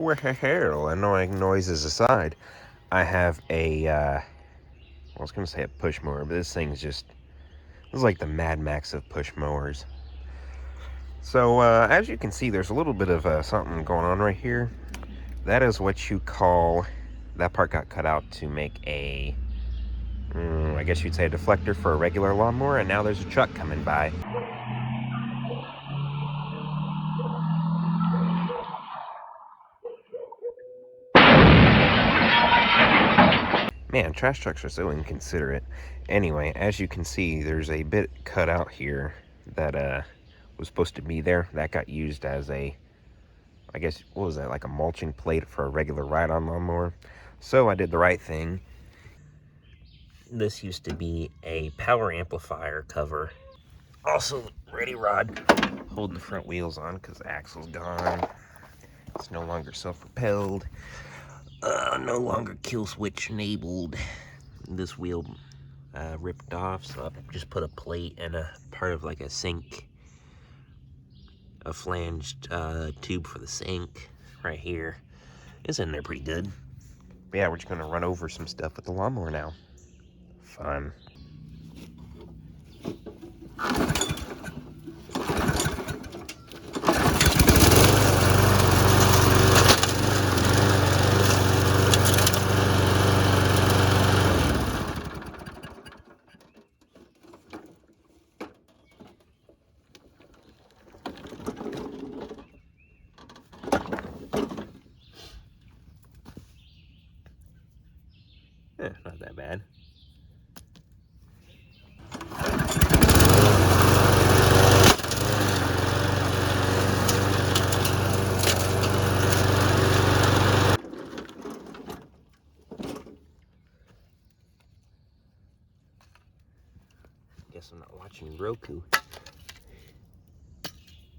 Well, annoying noises aside, I have I was going to say a push mower, but this is like the Mad Max of push mowers. So, as you can see, there's a little bit of something going on right here. That is what you call, that part got cut out to make I guess you'd say a deflector for a regular lawnmower, and now there's a truck coming by. Man, trash trucks are so inconsiderate. Anyway, as you can see, there's a bit cut out here that was supposed to be there. That got used as I guess, what was that, like a mulching plate for a regular ride-on lawnmower. So I did the right thing. This used to be a power amplifier cover. Also, ready rod. Hold the front wheels on because the axle's gone. It's no longer self-propelled. No longer kill switch enabled. This wheel ripped off, so I just put a plate and a part of like a sink, a flanged tube for the sink right here. It's in there pretty good. But yeah, we're just gonna run over some stuff with the lawnmower now. Fun. Not that bad. Guess I'm not watching Roku.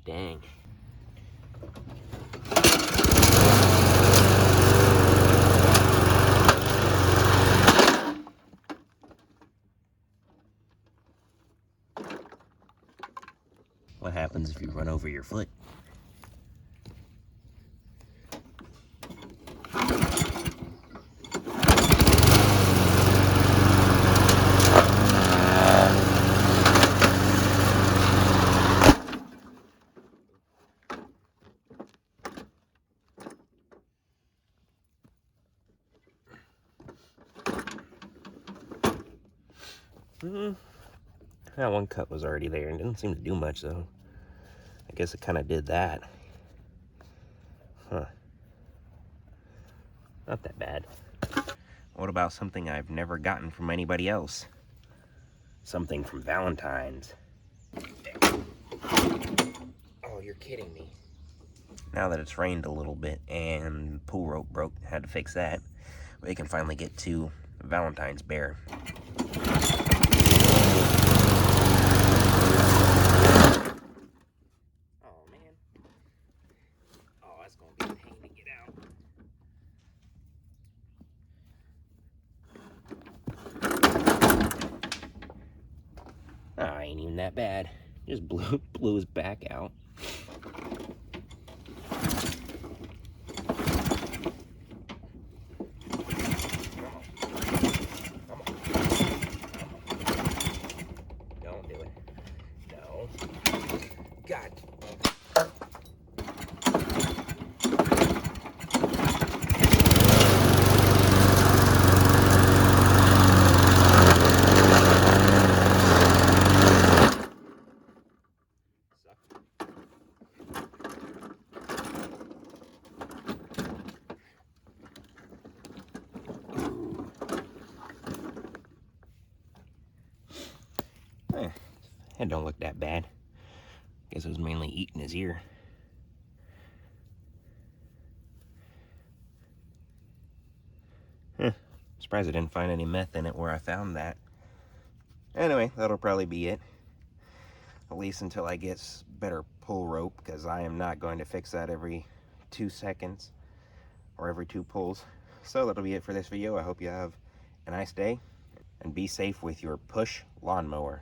Dang. What happens if you run over your foot? That one cut was already there and didn't seem to do much, though. I guess it kind of did that. Huh. Not that bad. What about something I've never gotten from anybody else? Something from Valentine's. Oh, you're kidding me. Now that it's rained a little bit and pool rope broke, had to fix that. We can finally get to Valentine's bear. Oh, man. Oh, that's gonna be a pain to get out. Oh, ain't even that bad. Just blew his back out. Don't do it. No. God. It don't look that bad. Guess it was mainly eating his ear. Surprised I didn't find any meth in it where I found that. Anyway, that'll probably be it. At least until I get better pull rope, because I am not going to fix that every 2 seconds or every 2 pulls. So that'll be it for this video. I hope you have a nice day and be safe with your push lawnmower.